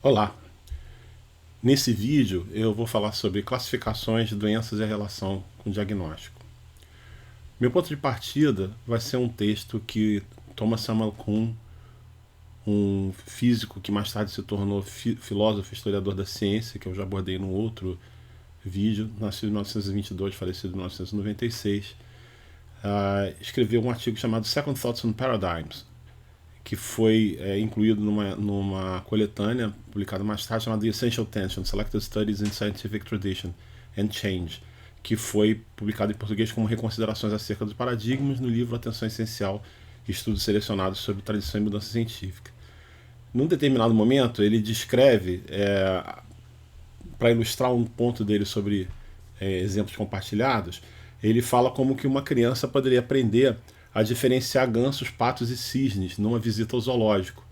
Olá! Nesse vídeo eu vou falar sobre classificações de doenças e a relação com o diagnóstico. Meu ponto de partida vai ser um texto que Thomas Samuel Kuhn, um físico que mais tarde se tornou filósofo e historiador da ciência, que eu já abordei num outro vídeo, nascido em 1922, falecido em 1996, escreveu um artigo chamado Second Thoughts on Paradigms, que foi incluído numa coletânea publicada mais tarde chamada The Essential Tension, Selected Studies in Scientific Tradition and Change, que foi publicado em português como Reconsiderações acerca dos Paradigmas no livro Atenção Essencial, Estudos Selecionados sobre Tradição e Mudança Científica. Num determinado momento, ele descreve, para ilustrar um ponto dele sobre exemplos compartilhados, ele fala como que uma criança poderia aprender a diferenciar gansos, patos e cisnes numa visita ao zoológico,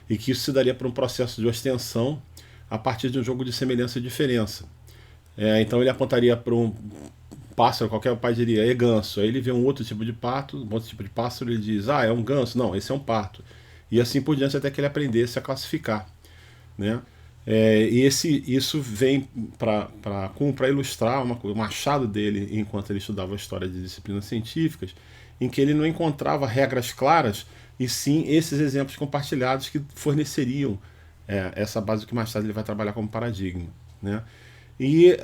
e que isso se daria para um processo de ostenção a partir de um jogo de semelhança e diferença. Então ele apontaria para um pássaro, qualquer pai diria, é ganso. Aí ele vê um outro tipo de pato, um outro tipo de pássaro, ele diz, é um ganso, não, esse é um pato. E assim por diante até que ele aprendesse a classificar, né? Isso vem para ilustrar um achado dele enquanto ele estudava a história de disciplinas científicas, em que ele não encontrava regras claras, e sim esses exemplos compartilhados que forneceriam essa base que mais tarde ele vai trabalhar como paradigma, né? E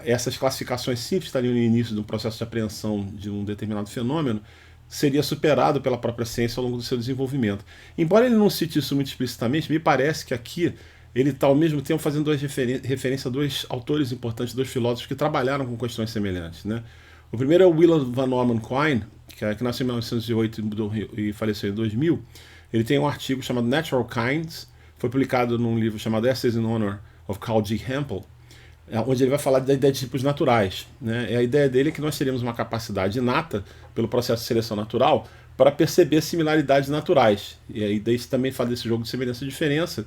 essas classificações simples estariam no início de um processo de apreensão de um determinado fenômeno, seria superado pela própria ciência ao longo do seu desenvolvimento. Embora ele não cite isso muito explicitamente, me parece que aqui ele está ao mesmo tempo fazendo referência a dois autores importantes, dois filósofos que trabalharam com questões semelhantes, né? O primeiro é o Willard Van Orman Quine, que nasceu em 1908 e faleceu em 2000. Ele tem um artigo chamado Natural Kinds, foi publicado num livro chamado Essays in Honor of Carl G. Hempel, onde ele vai falar da ideia de tipos naturais, né? E a ideia dele é que nós teríamos uma capacidade inata, pelo processo de seleção natural, para perceber similaridades naturais. E aí daí também fala desse jogo de semelhança e diferença,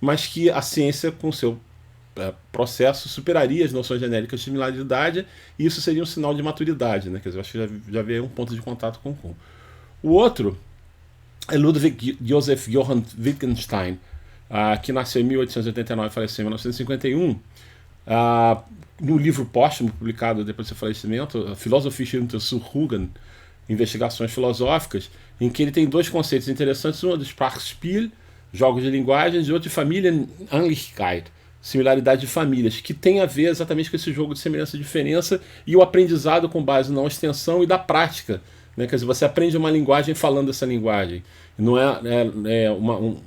mas que a ciência, com seu processo, superaria as noções genéricas de similaridade, e isso seria um sinal de maturidade, né? Quer dizer, eu acho que já veio um ponto de contato com o Kuhn. O outro é Ludwig Joseph Johann Wittgenstein, que nasceu em 1889 e faleceu em 1951, no livro póstumo publicado depois do seu falecimento, Philosophische Untersuchungen, Investigações Filosóficas, em que ele tem dois conceitos interessantes, um é do Sprachspiel, jogos de linguagens, e outro de Familienähnlichkeit, similaridade de famílias, que tem a ver exatamente com esse jogo de semelhança e diferença e o aprendizado com base na extensão e da prática, né? Quer dizer, você aprende uma linguagem falando essa linguagem. Não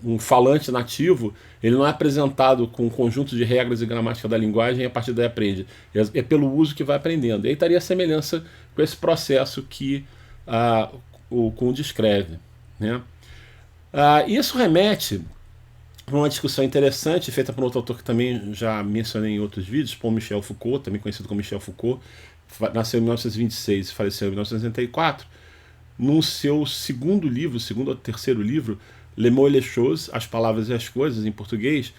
um falante nativo, ele não é apresentado com um conjunto de regras e gramática da linguagem e a partir daí aprende. É pelo uso que vai aprendendo. E aí estaria a semelhança com esse processo que o Kuhn descreve, né? Isso remete para uma discussão interessante, feita por outro autor que também já mencionei em outros vídeos, Paul Michel Foucault, também conhecido como Michel Foucault, nasceu em 1926 e faleceu em 1964, no seu segundo ou terceiro livro, Les mots et les choses, As Palavras e as Coisas, em português,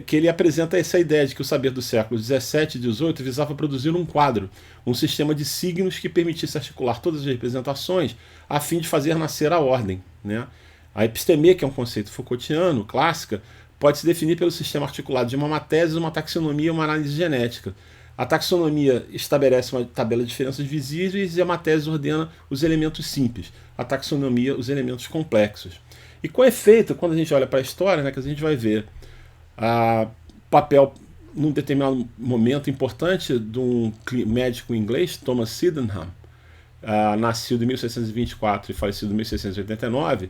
que ele apresenta essa ideia de que o saber do século XVII e XVIII visava produzir um quadro, um sistema de signos que permitisse articular todas as representações a fim de fazer nascer a ordem, né? A episteme, que é um conceito Foucaultiano, clássica, pode se definir pelo sistema articulado de uma matese, uma taxonomia e uma análise genética. A taxonomia estabelece uma tabela de diferenças visíveis e a matese ordena os elementos simples, a taxonomia os elementos complexos. E com efeito, quando a gente olha para a história, né, que a gente vai ver papel, num determinado momento importante, de um médico inglês, Thomas Sydenham, nascido em 1624 e falecido em 1689,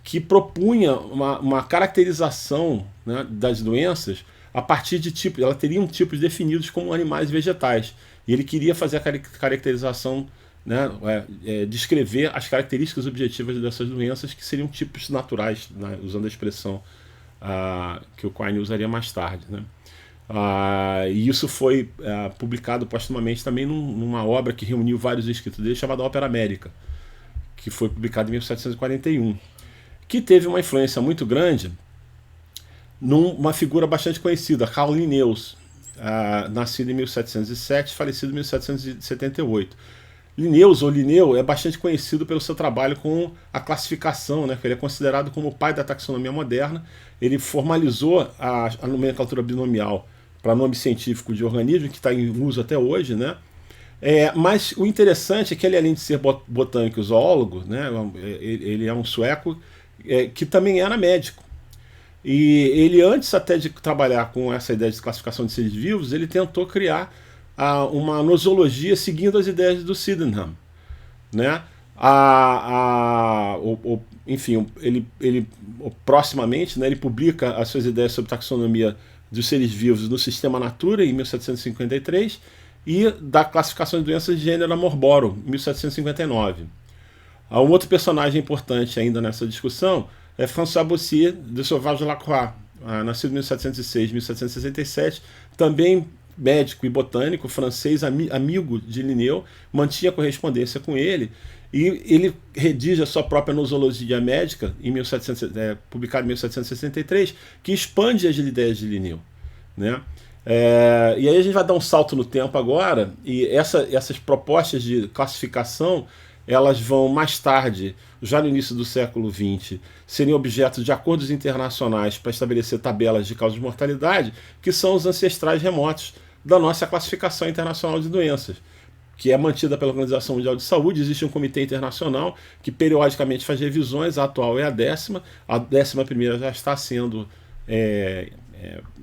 que propunha uma caracterização, né, das doenças a partir de tipos. Ela teria tipos definidos como animais e vegetais. E ele queria fazer a caracterização, né, descrever as características objetivas dessas doenças, que seriam tipos naturais, né, usando a expressão que o Quine usaria mais tarde, né? E isso foi publicado postumamente também numa obra que reuniu vários escritos dele, chamada Ópera América, que foi publicada em 1741. Que teve uma influência muito grande numa figura bastante conhecida, Carl Linnaeus, nascido em 1707, falecido em 1778. Linnaeus, ou Linneu, é bastante conhecido pelo seu trabalho com a classificação, né? Ele é considerado como o pai da taxonomia moderna. Ele formalizou a nomenclatura binomial para nome científico de organismo, que está em uso até hoje, né? Mas o interessante é que ele, além de ser botânico e zoólogo, né, ele é um sueco que também era médico. E ele, antes até de trabalhar com essa ideia de classificação de seres vivos, ele tentou criar uma nosologia seguindo as ideias do Sydenham, né? Enfim, ele proximamente, né, ele publica as suas ideias sobre taxonomia dos seres vivos no Sistema Natura, em 1753, e da classificação de doenças de gênero Amorboro, em 1759. Um outro personagem importante ainda nessa discussão é François Bossier de Sauvage-Lacroix, nascido em 1706, 1767, também médico e botânico francês, amigo de Linneu, mantinha correspondência com ele, e ele redige a sua própria nosologia médica, publicada em 1763, que expande as ideias de Linneu, né? E aí a gente vai dar um salto no tempo agora, e essas propostas de classificação, elas vão mais tarde, já no início do século XX, serem objeto de acordos internacionais para estabelecer tabelas de causa de mortalidade, que são os ancestrais remotos da nossa classificação internacional de doenças, que é mantida pela Organização Mundial de Saúde. Existe um comitê internacional que periodicamente faz revisões, a atual é a 10ª, a 11ª já está sendo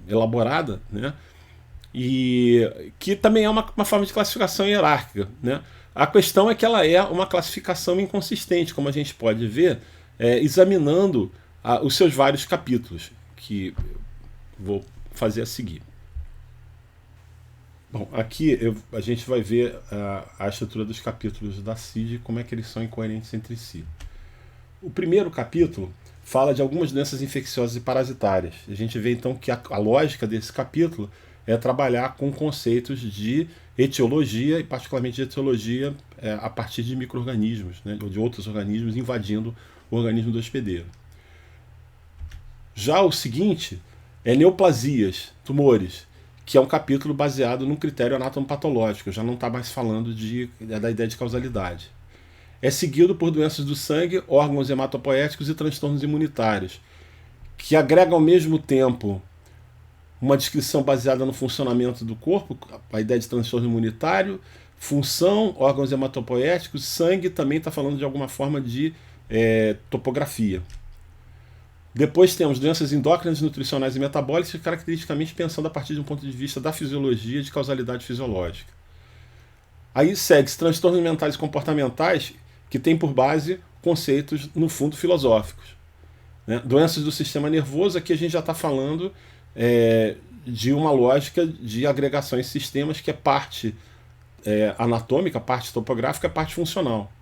elaborada, né? E que também é uma forma de classificação hierárquica, né? A questão é que ela é uma classificação inconsistente, como a gente pode ver examinando os seus vários capítulos, que vou fazer a seguir. Bom, aqui a gente vai ver a estrutura dos capítulos da CID e como é que eles são incoerentes entre si. O primeiro capítulo fala de algumas doenças infecciosas e parasitárias. A gente vê então que a lógica desse capítulo é trabalhar com conceitos de etiologia, e particularmente de etiologia a partir de micro-organismos, né, ou de outros organismos invadindo o organismo do hospedeiro. Já o seguinte é neoplasias, tumores, que é um capítulo baseado num critério anatomopatológico, já não está mais falando da ideia de causalidade. É seguido por doenças do sangue, órgãos hematopoéticos e transtornos imunitários, que agregam ao mesmo tempo uma descrição baseada no funcionamento do corpo, a ideia de transtorno imunitário, função, órgãos hematopoéticos, sangue também está falando de alguma forma de topografia. Depois temos doenças endócrinas, nutricionais e metabólicas, caracteristicamente pensando a partir de um ponto de vista da fisiologia e de causalidade fisiológica. Aí segue-se transtornos mentais e comportamentais, que tem por base conceitos, no fundo, filosóficos, né? Doenças do sistema nervoso, aqui a gente já está falando de uma lógica de agregação em sistemas que é parte anatômica, parte topográfica, parte funcional.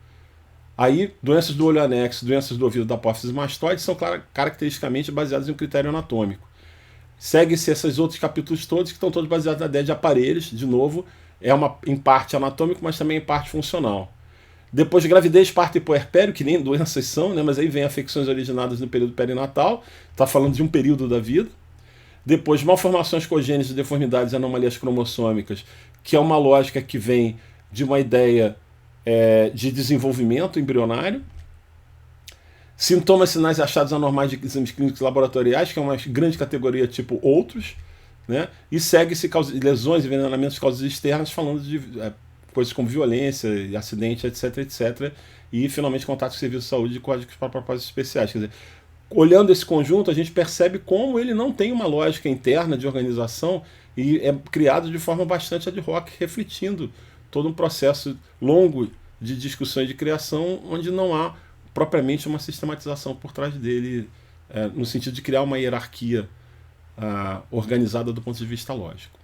Aí, doenças do olho anexo, doenças do ouvido da apófise mastoide são caracteristicamente baseadas em um critério anatômico. Segue-se esses outros capítulos todos, que estão todos baseados na ideia de aparelhos, de novo, em parte anatômico, mas também em parte funcional. Depois de gravidez, parto e puerpério, que nem doenças são, né, mas aí vem afecções originadas no período perinatal, está falando de um período da vida. Depois, malformações congênitas, deformidades e anomalias cromossômicas, que é uma lógica que vem de uma ideia de desenvolvimento embrionário. Sintomas, sinais e achados anormais de exames clínicos laboratoriais, que é uma grande categoria tipo outros, né? E segue-se lesões e envenenamentos de causas externas, falando de coisas como violência, acidente, etc, etc. E, finalmente, contato com o serviço de saúde e códigos para propósitos especiais. Quer dizer, olhando esse conjunto, a gente percebe como ele não tem uma lógica interna de organização e é criado de forma bastante ad hoc, refletindo todo um processo longo de discussão e de criação, onde não há propriamente uma sistematização por trás dele, no sentido de criar uma hierarquia organizada do ponto de vista lógico.